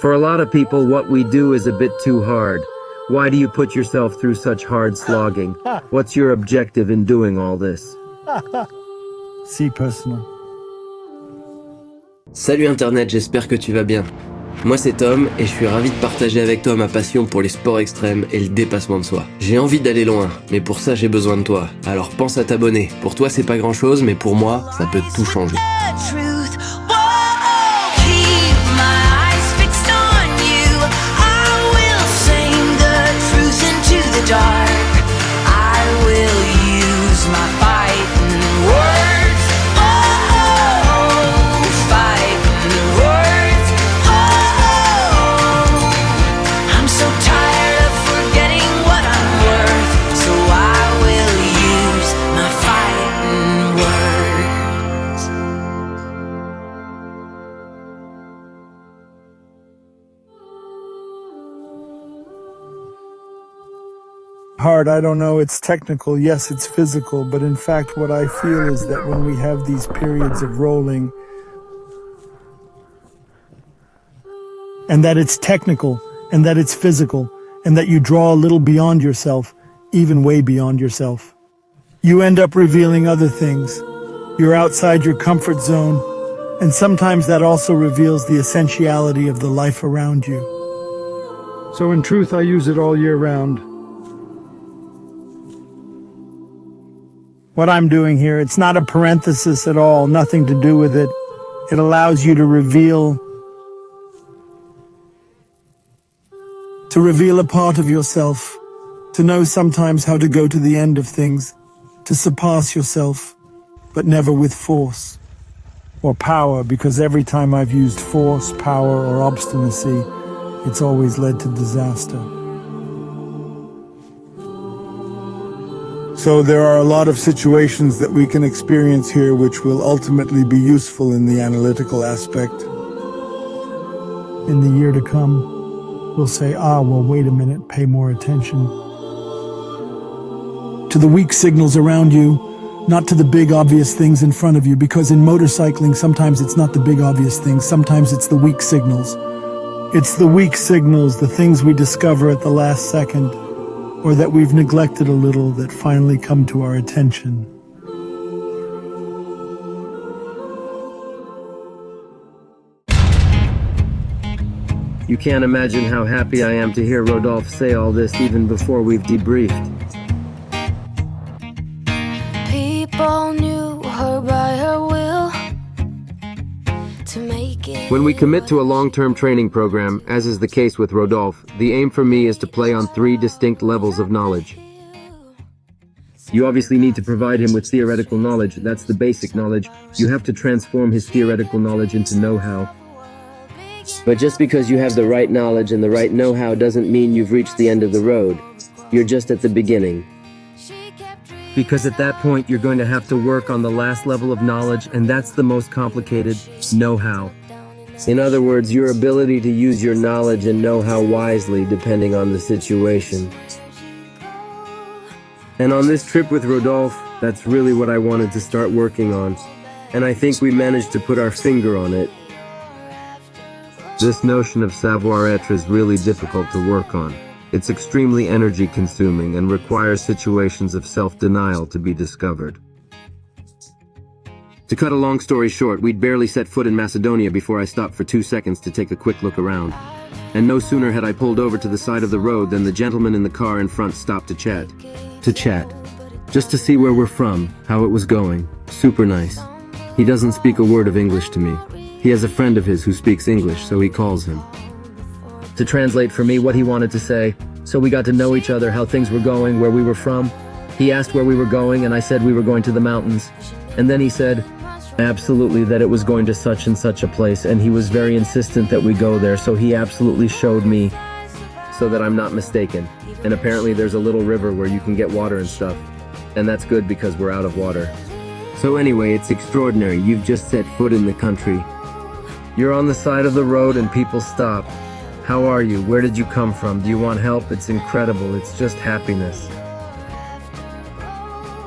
For a lot of people, what we do is a bit too hard. Why do you put yourself through such hard slogging? What's your objective in doing all this? Si personal. Salut Internet, j'espère que tu vas bien. Moi c'est Tom et je suis ravi de partager avec toi ma passion pour les sports extrêmes et le dépassement de soi. J'ai envie d'aller loin, mais pour ça j'ai besoin de toi. Alors pense à t'abonner. Pour toi c'est pas grand chose, mais pour moi ça peut tout changer. Hard, I don't know, it's technical, yes, it's physical, but in fact what I feel is that when we have these periods of rolling, and that it's technical, and that it's physical, and that you draw a little beyond yourself, even way beyond yourself. You end up revealing other things. You're outside your comfort zone, and sometimes that also reveals the essentiality of the life around you. So in truth, I use it all year round. What I'm doing here, it's not a parenthesis at all, nothing to do with it. It allows you to reveal a part of yourself, to know sometimes how to go to the end of things, to surpass yourself, but never with force or power, because every time I've used force, power, or obstinacy, it's always led to disaster. So there are a lot of situations that we can experience here which will ultimately be useful in the analytical aspect. In the year to come, we'll say, well, wait a minute, pay more attention to the weak signals around you, not to the big obvious things in front of you, because in motorcycling, sometimes it's not the big obvious things, sometimes it's the weak signals. It's the weak signals, the things we discover at the last second, or that we've neglected a little, that finally come to our attention. You can't imagine how happy I am to hear Rodolphe say all this even before we've debriefed. People knew her by her will to make it. When we commit to a long-term training program, as is the case with Rodolphe, the aim for me is to play on 3 distinct levels of knowledge. You obviously need to provide him with theoretical knowledge. That's the basic knowledge. You have to transform his theoretical knowledge into know-how. But just because you have the right knowledge and the right know-how doesn't mean you've reached the end of the road. You're just at the beginning. Because at that point, you're going to have to work on the last level of knowledge, and that's the most complicated, know-how. In other words, your ability to use your knowledge and know-how wisely depending on the situation. And on this trip with Rodolphe, that's really what I wanted to start working on. And I think we managed to put our finger on it. This notion of savoir-être is really difficult to work on. It's extremely energy consuming and requires situations of self-denial to be discovered. To cut a long story short, we'd barely set foot in Macedonia before I stopped for 2 seconds to take a quick look around. And no sooner had I pulled over to the side of the road than the gentleman in the car in front stopped to chat. Just to see where we're from, how it was going. Super nice. He doesn't speak a word of English to me. He has a friend of his who speaks English, so he calls him to translate for me what he wanted to say. So we got to know each other, how things were going, where we were from. He asked where we were going, and I said we were going to the mountains. And then he said, absolutely, that it was going to such and such a place, and he was very insistent that we go there, so he absolutely showed me so that I'm not mistaken. And apparently there's a little river where you can get water and stuff. And that's good because we're out of water. So anyway, it's extraordinary. You've just set foot in the country. You're on the side of the road and people stop. How are you? Where did you come from? Do you want help? It's incredible. It's just happiness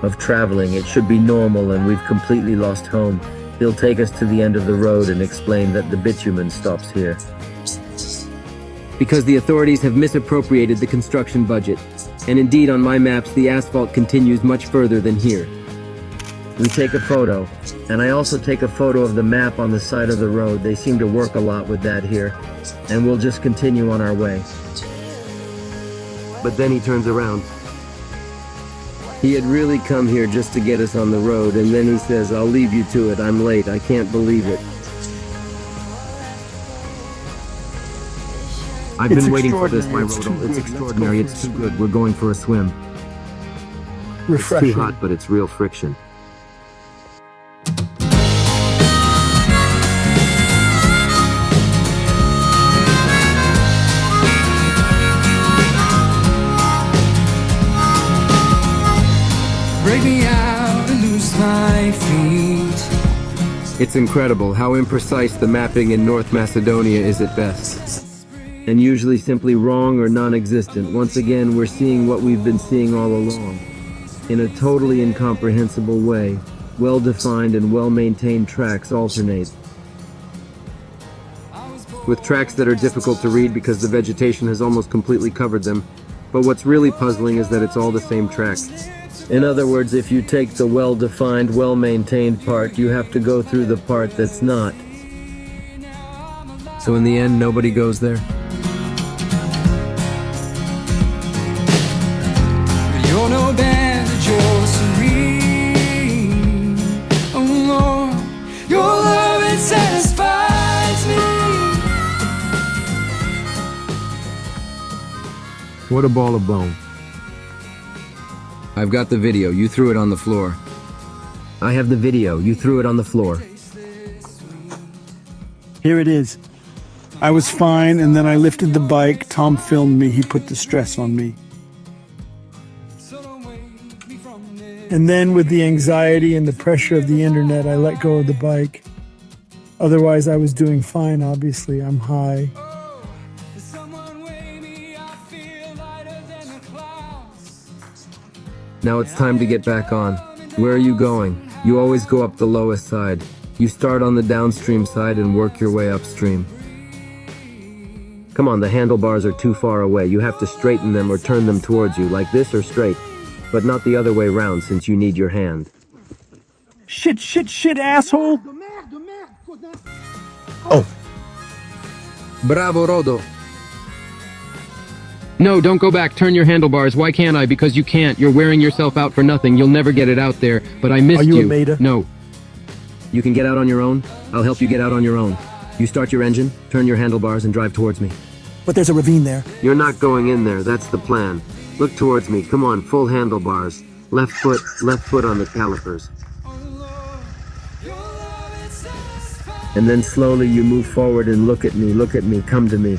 of traveling. It should be normal, and we've completely lost home. He'll take us to the end of the road and explain that the bitumen stops here. because the authorities have misappropriated the construction budget. And indeed, on my maps, the asphalt continues much further than here. We take a photo, and I also take a photo of the map on the side of the road. They seem to work a lot with that here, and we'll just continue on our way. But then he turns around. He had really come here just to get us on the road, and then he says, "I'll leave you to it, I'm late, I can't believe it." I've been waiting for this, my Rodel. It's extraordinary, it's too good. We're going for a swim. Refreshing. It's too hot, but it's real friction. Break me out and loose my feet. It's incredible how imprecise the mapping in North Macedonia is at best. And usually simply wrong or non-existent. Once again, we're seeing what we've been seeing all along. In a totally incomprehensible way, well-defined and well-maintained tracks alternate. With tracks that are difficult to read because the vegetation has almost completely covered them. But what's really puzzling is that it's all the same track. In other words, if you take the well-defined, well-maintained part, you have to go through the part that's not. So in the end, nobody goes there? You're no bandage, you're serene. Oh Lord, your love, it satisfies me. What a ball of bone. I've got the video, you threw it on the floor. I have the video, you threw it on the floor. Here it is. I was fine, and then I lifted the bike. Tom filmed me. He put the stress on me. And then with the anxiety and the pressure of the internet, I let go of the bike. Otherwise, I was doing fine, obviously. I'm high. Now it's time to get back on. Where are you going? You always go up the lowest side. You start on the downstream side and work your way upstream. Come on, the handlebars are too far away. You have to straighten them or turn them towards you, like this or straight. But not the other way round, since you need your hand. Shit, asshole! Oh. Bravo, Rodo. No, don't go back. Turn your handlebars. Why can't I? Because you can't. You're wearing yourself out for nothing. You'll never get it out there. But I missed you. Are you a Maida? No. You can get out on your own. I'll help you get out on your own. You start your engine, turn your handlebars, and drive towards me. But there's a ravine there. You're not going in there. That's the plan. Look towards me. Come on, full handlebars. Left foot on the calipers. And then slowly you move forward and look at me, come to me.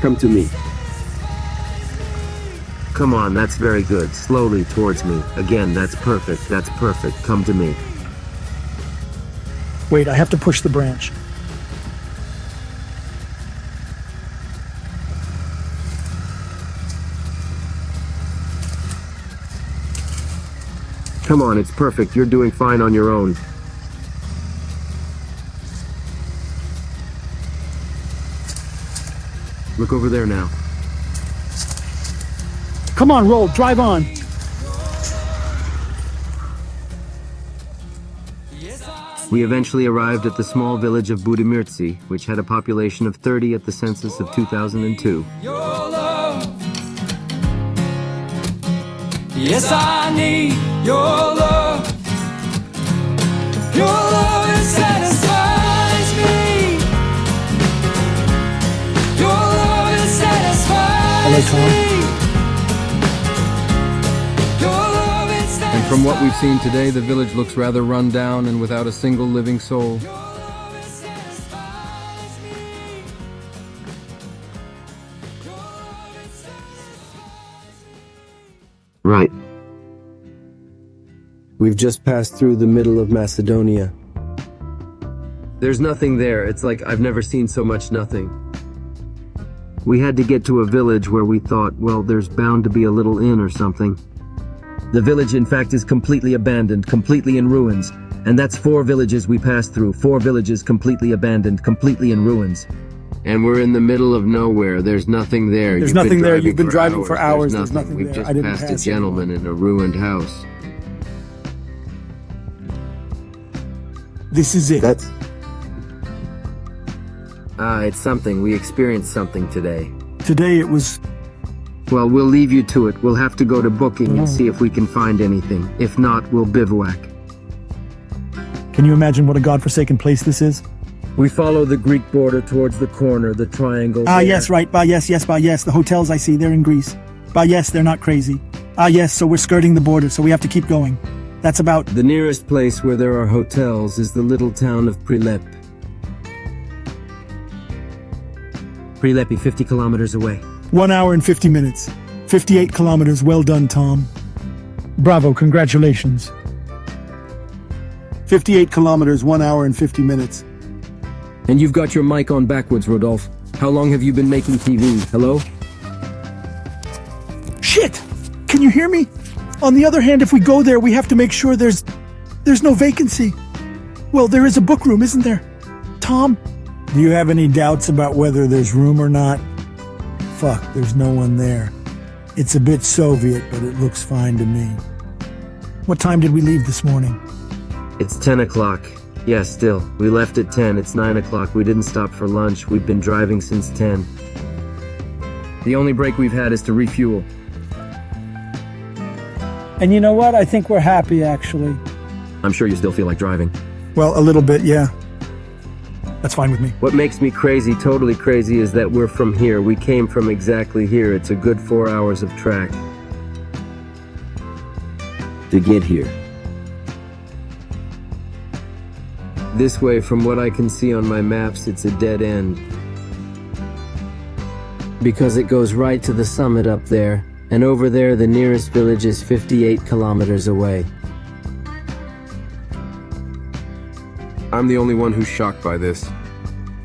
Come to me. Come on, that's very good. Slowly towards me. Again, that's perfect, come to me. Wait, I have to push the branch. Come on, it's perfect, you're doing fine on your own. Look over there now. Come on, roll, drive on. We eventually arrived at the small village of Budimirtsi, which had a population of 30 at the census of 2002. Your love. Yes, I need your love. Your love, it satisfies me. Your love, it satisfies me. And from what we've seen today, the village looks rather run down and without a single living soul. Right. We've just passed through the middle of Macedonia. There's nothing there. It's like I've never seen so much nothing. We had to get to a village where we thought, well, there's bound to be a little inn or something. The village, in fact, is completely abandoned, completely in ruins. And that's 4 villages we passed through, 4 villages completely abandoned, completely in ruins. And we're in the middle of nowhere. There's nothing there. There's nothing there. You've been driving for hours. There's nothing We've there. just I didn't passed a pass gentleman in a ruined house. This is it. It's something. We experienced something today. Today it was... Well, we'll leave you to it. We'll have to go to booking and see if we can find anything. If not, we'll bivouac. Can you imagine what a godforsaken place this is? We follow the Greek border towards the corner, the triangle. Yes, right. Yes. The hotels I see, they're in Greece. Yes, they're not crazy. Yes, so we're skirting the border, so we have to keep going. That's about... The nearest place where there are hotels is the little town of Prilep. Prilepi, 50 kilometers away. 1 hour and 50 minutes. 58 kilometers. Well done, Tom. Bravo, congratulations. 58 kilometers, 1 hour and 50 minutes. And you've got your mic on backwards, Rodolphe. How long have you been making TV? Hello? Shit! Can you hear me? On the other hand, if we go there, we have to make sure there's no vacancy. Well, there is a book room, isn't there? Tom? Do you have any doubts about whether there's room or not? Fuck, there's no one there. It's a bit Soviet, but it looks fine to me. What time did we leave this morning? It's 10 o'clock. Yeah, still. We left at 10. It's 9 o'clock. We didn't stop for lunch. We've been driving since 10. The only break we've had is to refuel. And you know what? I think we're happy, actually. I'm sure you still feel like driving. Well, a little bit, yeah. That's fine with me. What makes me crazy, totally crazy, is that we're from here. We came from exactly here. It's a good 4 hours of track to get here. This way, from what I can see on my maps, it's a dead end. Because it goes right to the summit up there, and over there the nearest village is 58 kilometers away. I'm the only one who's shocked by this.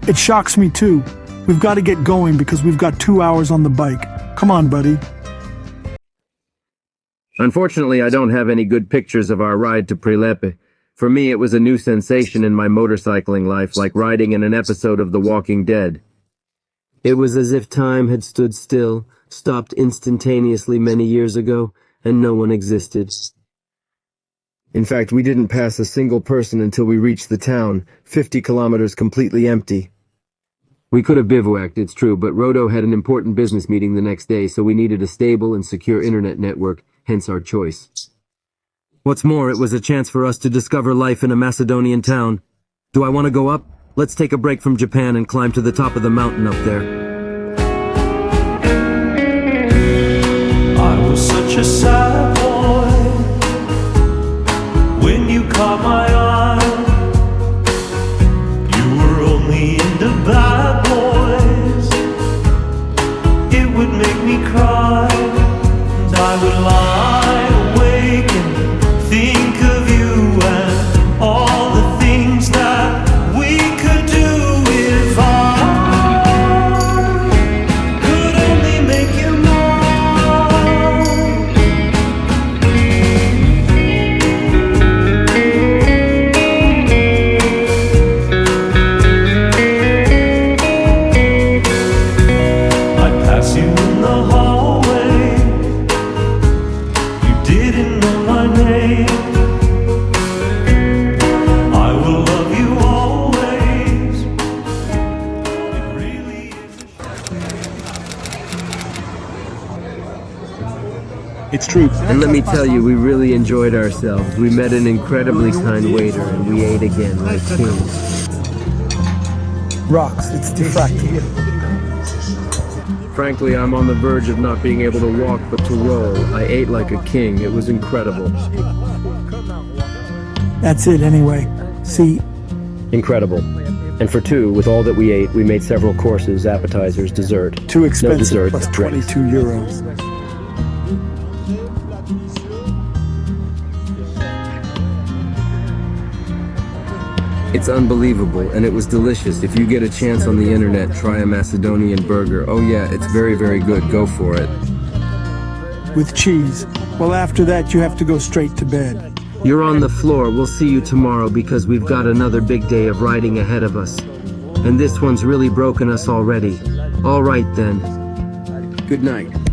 It shocks me too. We've got to get going because we've got 2 hours on the bike. Come on, buddy. Unfortunately, I don't have any good pictures of our ride to Prilepe. For me, it was a new sensation in my motorcycling life, like riding in an episode of The Walking Dead. It was as if time had stood still, stopped instantaneously many years ago, and no one existed. In fact, we didn't pass a single person until we reached the town, 50 kilometers completely empty. We could have bivouacked, it's true, but Rodo had an important business meeting the next day, so we needed a stable and secure internet network, hence our choice. What's more, it was a chance for us to discover life in a Macedonian town. Do I want to go up? Let's take a break from Japan and climb to the top of the mountain up there. I was such a sad boy when you caught my eye. You were only into bad boys. It would make me cry, and I would lie awake and think of you and all the things that we could do if I could only make you I'd pass you in the hallway. You didn't know my name. I will love you always. It really is. It's true. And let me tell you, we really enjoyed ourselves. We met an incredibly kind waiter, and we ate again like kings. Rocks. It's diffracted. Frankly, I'm on the verge of not being able to walk, but to roll. I ate like a king. It was incredible. That's it anyway. See, Incredible. And for two, with all that we ate, we made several courses, appetizers, dessert. too expensive, dessert, plus drinks. 22 euros. It's unbelievable, and it was delicious. If you get a chance on the internet, try a Macedonian burger. Oh yeah, it's very, very good. Go for it. With cheese. Well, after that, you have to go straight to bed. You're on the floor. We'll see you tomorrow because we've got another big day of riding ahead of us. And this one's really broken us already. All right then. Good night.